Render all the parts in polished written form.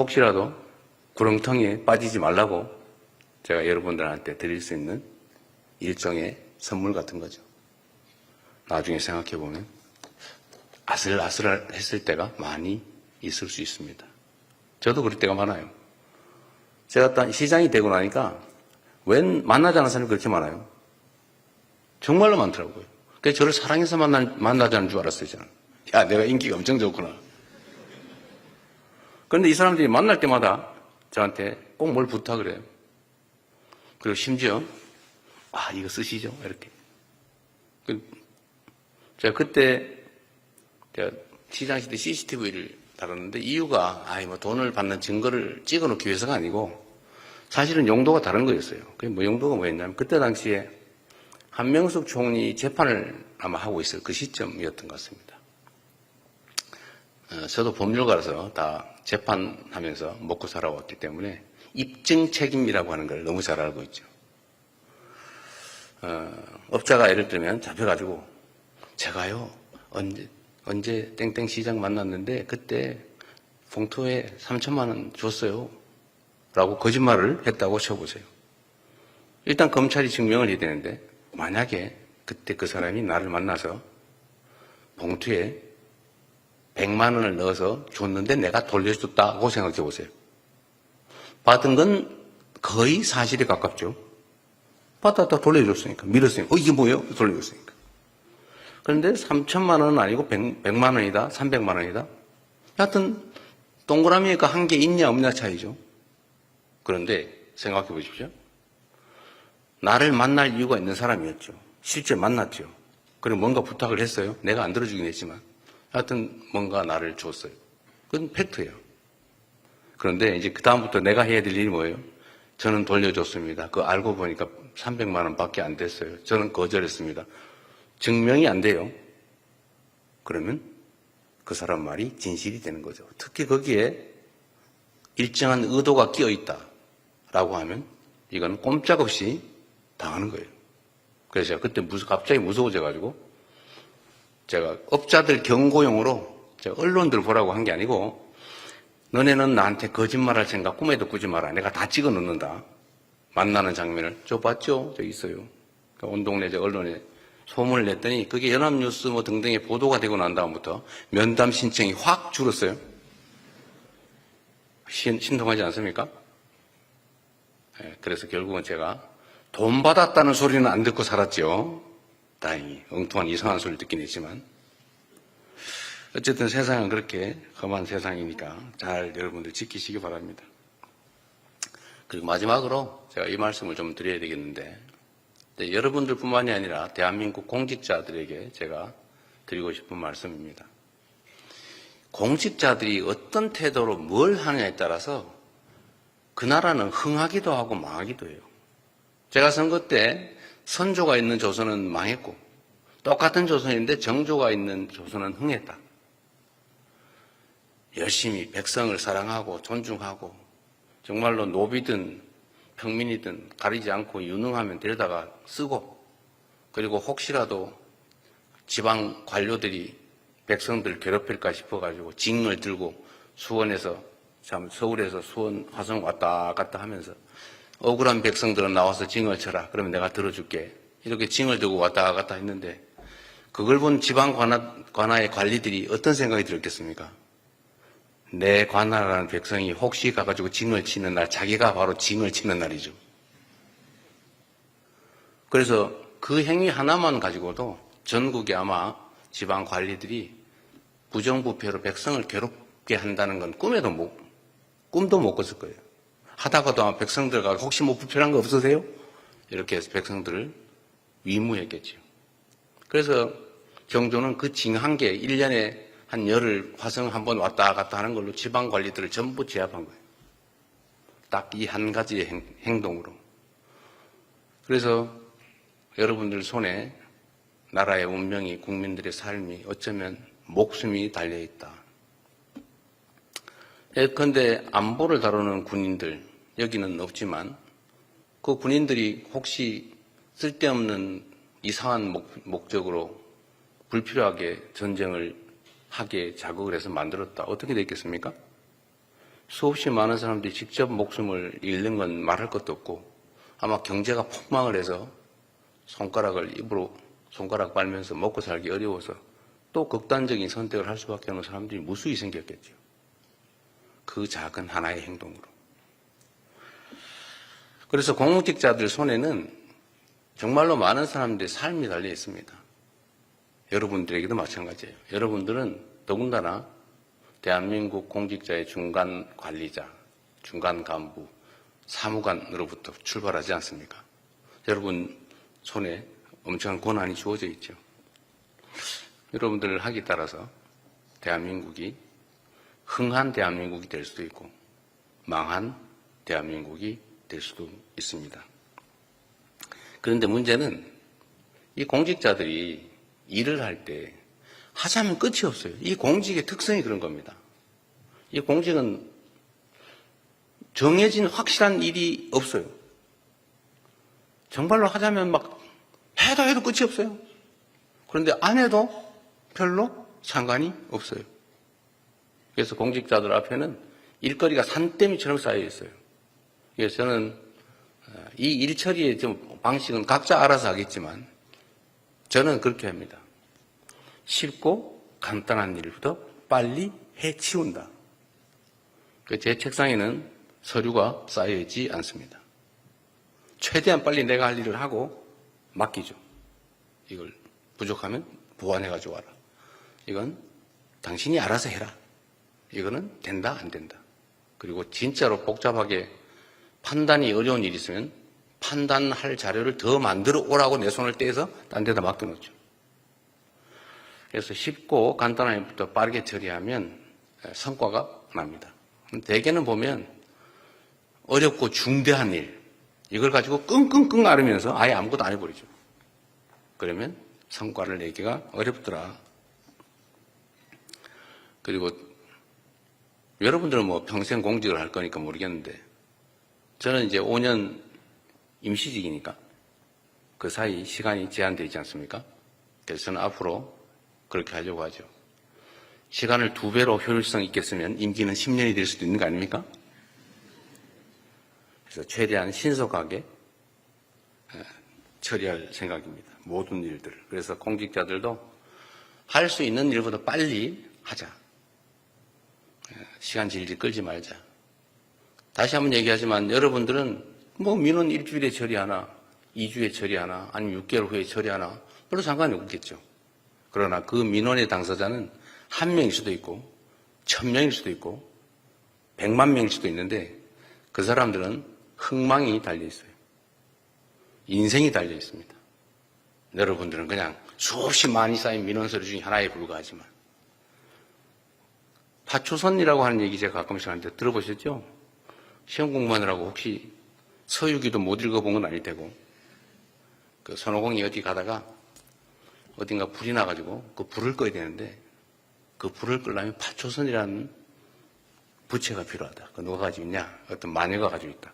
혹시라도 구렁텅이에 빠지지 말라고 제가 여러분들한테 드릴 수 있는 일종의 선물 같은 거죠. 나중에 생각해 보면 아슬아슬했을 때가 많이 있을 수 있습니다. 저도 그럴 때가 많아요. 제가 딱 시장이 되고 나니까 웬 만나지 않은 사람이 그렇게 많아요. 정말로 많더라고요. 그래서 저를 사랑해서 만나자는 줄 알았어요, 저는. 야, 내가 인기가 엄청 좋구나. 그런데 이 사람들이 만날 때마다 저한테 꼭 뭘 부탁을 해요. 그리고 심지어, 이거 쓰시죠? 이렇게. 제가 그때, 제가 시장시대 CCTV를 다뤘는데 이유가, 돈을 받는 증거를 찍어 놓기 위해서가 아니고, 사실은 용도가 다른 거였어요. 그게 용도가 뭐였냐면, 그때 당시에 한명숙 총리 재판을 아마 하고 있을 그 시점이었던 것 같습니다. 저도 법률가라서 다 재판하면서 먹고 살아왔기 때문에 입증 책임이라고 하는 걸 너무 잘 알고 있죠. 업자가 예를 들면 잡혀가지고 제가요 언제 땡땡 시장 만났는데 그때 봉투에 3천만 원 줬어요 라고 거짓말을 했다고 쳐보세요. 일단 검찰이 증명을 해야 되는데 만약에 그때 그 사람이 나를 만나서 봉투에 100만 원을 넣어서 줬는데 내가 돌려줬다고 생각해 보세요. 받은 건 거의 사실에 가깝죠. 받았다 돌려줬으니까. 밀었으니까. 이게 뭐예요? 돌려줬으니까. 그런데 3천만 원은 아니고 100만 원이다. 300만 원이다. 하여튼 동그라미에 그 한 개 있냐 없냐 차이죠. 그런데 생각해 보십시오. 나를 만날 이유가 있는 사람이었죠. 실제 만났죠. 그리고 뭔가 부탁을 했어요. 내가 안 들어주긴 했지만. 하여튼 뭔가 나를 줬어요. 그건 팩트예요. 그런데 이제 그 다음부터 내가 해야 될 일이 뭐예요? 저는 돌려줬습니다. 그거 알고 보니까 300만 원밖에 안 됐어요. 저는 거절했습니다. 증명이 안 돼요. 그러면 그 사람 말이 진실이 되는 거죠. 특히 거기에 일정한 의도가 끼어 있다라고 하면 이건 꼼짝없이 당하는 거예요. 그래서 제가 그때 갑자기 무서워져가지고 제가 업자들 경고용으로 제가 언론들 보라고 한 게 아니고 너네는 나한테 거짓말할 생각 꿈에도 꾸지 마라. 내가 다 찍어 놓는다. 만나는 장면을. 저 봤죠? 저 있어요. 온 동네 저 언론에 소문을 냈더니 그게 연합뉴스 뭐 등등에 보도가 되고 난 다음부터 면담 신청이 확 줄었어요. 신통하지 않습니까? 네, 그래서 결국은 제가 돈 받았다는 소리는 안 듣고 살았죠. 다행히 엉뚱한 이상한 소리를 듣긴 했지만 어쨌든 세상은 그렇게 험한 세상이니까 잘 여러분들 지키시기 바랍니다. 그리고 마지막으로 제가 이 말씀을 좀 드려야 되겠는데 여러분들뿐만이 아니라 대한민국 공직자들에게 제가 드리고 싶은 말씀입니다. 공직자들이 어떤 태도로 뭘 하느냐에 따라서 그 나라는 흥하기도 하고 망하기도 해요. 제가 선거 때 선조가 있는 조선은 망했고 똑같은 조선인데 정조가 있는 조선은 흥했다. 열심히 백성을 사랑하고 존중하고 정말로 노비든 평민이든 가리지 않고 유능하면 데려다가 쓰고 그리고 혹시라도 지방 관료들이 백성들 괴롭힐까 싶어가지고 징을 들고 수원에서 서울에서 수원 화성 왔다 갔다 하면서 억울한 백성들은 나와서 징을 쳐라. 그러면 내가 들어줄게. 이렇게 징을 들고 왔다 갔다 했는데 그걸 본 지방 관아의 관리들이 어떤 생각이 들었겠습니까? 내 관아라는 백성이 혹시 가가지고 징을 치는 날 자기가 바로 징을 치는 날이죠. 그래서 그 행위 하나만 가지고도 전국에 아마 지방 관리들이 부정부패로 백성을 괴롭게 한다는 건 꿈도 못 꿨을 거예요. 하다가도 아마 백성들과 혹시 뭐 불편한 거 없으세요? 이렇게 해서 백성들을 위무했겠죠. 그래서 정조는 그 징 한 개, 1년에 한 열흘 화성 한 번 왔다 갔다 하는 걸로 지방 관리들을 전부 제압한 거예요. 딱 이 한 가지의 행동으로. 그래서 여러분들 손에 나라의 운명이, 국민들의 삶이 어쩌면 목숨이 달려있다. 예컨대 안보를 다루는 군인들, 여기는 없지만 그 군인들이 혹시 쓸데없는 이상한 목적으로 불필요하게 전쟁을 하게 자극을 해서 만들었다. 어떻게 됐겠습니까? 수없이 많은 사람들이 직접 목숨을 잃는 건 말할 것도 없고 아마 경제가 폭망을 해서 손가락을 입으로 손가락 빨면서 먹고 살기 어려워서 또 극단적인 선택을 할 수밖에 없는 사람들이 무수히 생겼겠죠. 그 작은 하나의 행동으로. 그래서 공직자들 손에는 정말로 많은 사람들의 삶이 달려 있습니다. 여러분들에게도 마찬가지예요. 여러분들은 더군다나 대한민국 공직자의 중간 관리자, 중간 간부, 사무관으로부터 출발하지 않습니까? 여러분 손에 엄청난 권한이 주어져 있죠. 여러분들 학에 따라서 대한민국이 흥한 대한민국이 될 수도 있고 망한 대한민국이 될 수도 있습니다. 그런데 문제는 이 공직자들이 일을 할 때 하자면 끝이 없어요. 이 공직의 특성이 그런 겁니다. 이 공직은 정해진 확실한 일이 없어요. 정말로 하자면 막 해도 끝이 없어요. 그런데 안 해도 별로 상관이 없어요. 그래서 공직자들 앞에는 일거리가 산더미처럼 쌓여 있어요. 그래서 저는 이 일 처리의 좀 방식은 각자 알아서 하겠지만 저는 그렇게 합니다. 쉽고 간단한 일부터 빨리 해치운다. 제 책상에는 서류가 쌓여있지 않습니다. 최대한 빨리 내가 할 일을 하고 맡기죠. 이걸 부족하면 보완해가지고 와라. 이건 당신이 알아서 해라. 이거는 된다 안 된다. 그리고 진짜로 복잡하게 판단이 어려운 일이 있으면 판단할 자료를 더 만들어 오라고 내 손을 떼서 딴 데다 맡겨놓죠. 그래서 쉽고 간단한 일부터 빠르게 처리하면 성과가 납니다. 대개는 보면 어렵고 중대한 일, 이걸 가지고 끙끙끙 앓으면서 아예 아무것도 안 해버리죠. 그러면 성과를 내기가 어렵더라. 그리고 여러분들은 뭐 평생 공직을 할 거니까 모르겠는데 저는 이제 5년 임시직이니까 그 사이 시간이 제한되어 있지 않습니까? 그래서 저는 앞으로 그렇게 하려고 하죠. 시간을 2배로 효율성 있게 쓰면 임기는 10년이 될 수도 있는 거 아닙니까? 그래서 최대한 신속하게 처리할 생각입니다. 모든 일들. 그래서 공직자들도 할 수 있는 일보다 빨리 하자. 시간 질질 끌지 말자. 다시 한번 얘기하지만 여러분들은 뭐 민원 일주일에 처리하나 2주에 처리하나 아니면 6개월 후에 처리하나 별로 상관이 없겠죠. 그러나 그 민원의 당사자는 1명일 수도 있고 1000명일 수도 있고 100만 명일 수도 있는데 그 사람들은 흥망이 달려 있어요. 인생이 달려 있습니다. 여러분들은 그냥 수없이 많이 쌓인 민원 서류 중에 하나에 불과하지만 파초선이라고 하는 얘기 제가 가끔씩 하는데 들어보셨죠? 시험 공부하느라고 혹시 서유기도 못 읽어본 건 아닐 테고 그 손오공이 어디 가다가 어딘가 불이 나가지고 그 불을 꺼야 되는데 그 불을 끄려면 파초선이라는 부채가 필요하다. 그 누가 가지고 있냐? 어떤 마녀가 가지고 있다.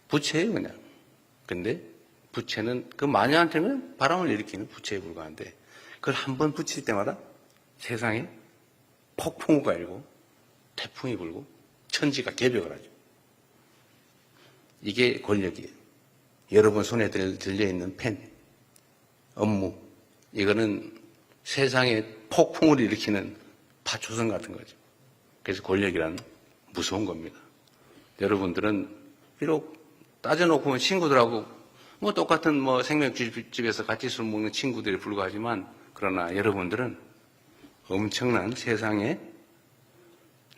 부채예요 그냥. 근데 부채는 그 마녀한테는 바람을 일으키는 부채에 불과한데 그걸 한 번 붙일 때마다 세상에 폭풍우가 일고 태풍이 불고 천지가 개벽을 하죠. 이게 권력이에요. 여러분 손에 들려있는 펜, 업무, 이거는 세상에 폭풍을 일으키는 파초선 같은 거죠. 그래서 권력이란 무서운 겁니다. 여러분들은 비록 따져놓고 보면 친구들하고 뭐 똑같은 뭐 생명집에서 같이 술 먹는 친구들에 불과하지만 그러나 여러분들은 엄청난 세상의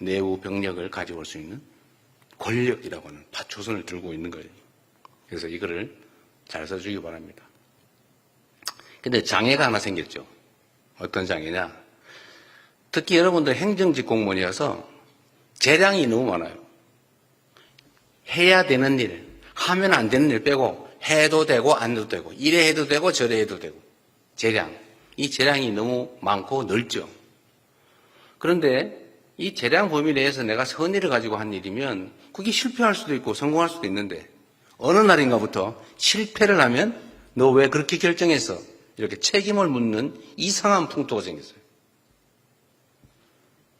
내부 병력을 가져올 수 있는 권력이라고 하는 파초선을 들고 있는 거예요. 그래서 이거를 잘 써주기 바랍니다. 근데 장애가 하나 생겼죠. 어떤 장애냐? 특히 여러분들 행정직 공무원이어서 재량이 너무 많아요. 해야 되는 일, 하면 안 되는 일 빼고 해도 되고 안 해도 되고 이래 해도 되고 저래 해도 되고 재량. 이 재량이 너무 많고 넓죠. 그런데 이 재량 범위 내에서 내가 선의를 가지고 한 일이면 그게 실패할 수도 있고 성공할 수도 있는데 어느 날인가부터 실패를 하면 너 왜 그렇게 결정했어? 이렇게 책임을 묻는 이상한 풍토가 생겼어요.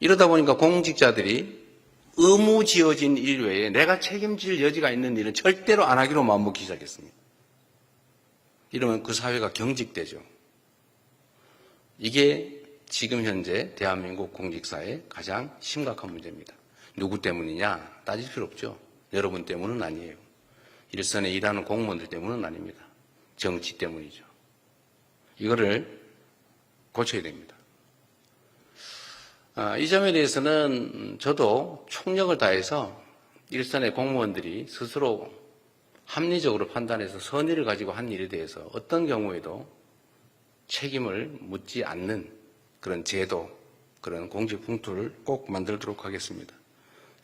이러다 보니까 공직자들이 의무 지어진 일 외에 내가 책임질 여지가 있는 일은 절대로 안 하기로 마음먹기 시작했습니다. 이러면 그 사회가 경직되죠. 이게 지금 현재 대한민국 공직사의 가장 심각한 문제입니다. 누구 때문이냐 따질 필요 없죠. 여러분 때문은 아니에요. 일선에 일하는 공무원들 때문은 아닙니다. 정치 때문이죠. 이거를 고쳐야 됩니다. 이 점에 대해서는 저도 총력을 다해서 일선의 공무원들이 스스로 합리적으로 판단해서 선의를 가지고 한 일에 대해서 어떤 경우에도 책임을 묻지 않는 그런 제도, 그런 공직 풍토를 꼭 만들도록 하겠습니다.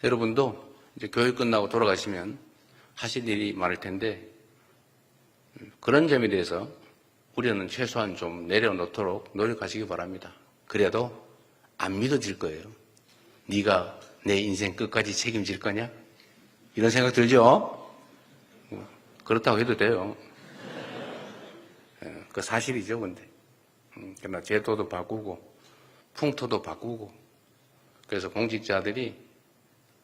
여러분도 이제 교육 끝나고 돌아가시면 하실 일이 많을 텐데 그런 점에 대해서 우려는 최소한 좀 내려놓도록 노력하시기 바랍니다. 그래도 안 믿어질 거예요. 네가 내 인생 끝까지 책임질 거냐? 이런 생각 들죠? 그렇다고 해도 돼요. 그 사실이죠, 근데. 그러나 제도도 바꾸고 풍토도 바꾸고 그래서 공직자들이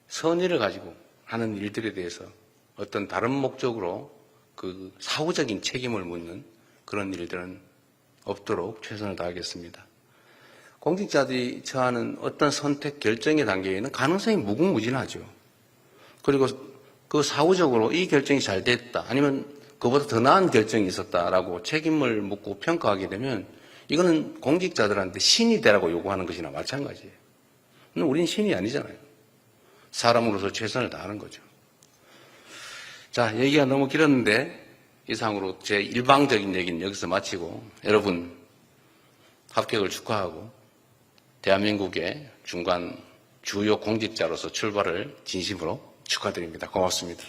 선의를 가지고 하는 일들에 대해서 어떤 다른 목적으로 그 사후적인 책임을 묻는 그런 일들은 없도록 최선을 다하겠습니다. 공직자들이 처하는 어떤 선택 결정의 단계에는 가능성이 무궁무진하죠. 그리고 그 사후적으로 이 결정이 잘 됐다 아니면 그보다 더 나은 결정이 있었다라고 책임을 묻고 평가하게 되면 이거는 공직자들한테 신이 되라고 요구하는 것이나 마찬가지예요. 우린 신이 아니잖아요. 사람으로서 최선을 다하는 거죠. 자, 얘기가 너무 길었는데 이상으로 제 일방적인 얘기는 여기서 마치고 여러분 합격을 축하하고 대한민국의 중간 주요 공직자로서 출발을 진심으로 축하드립니다. 고맙습니다.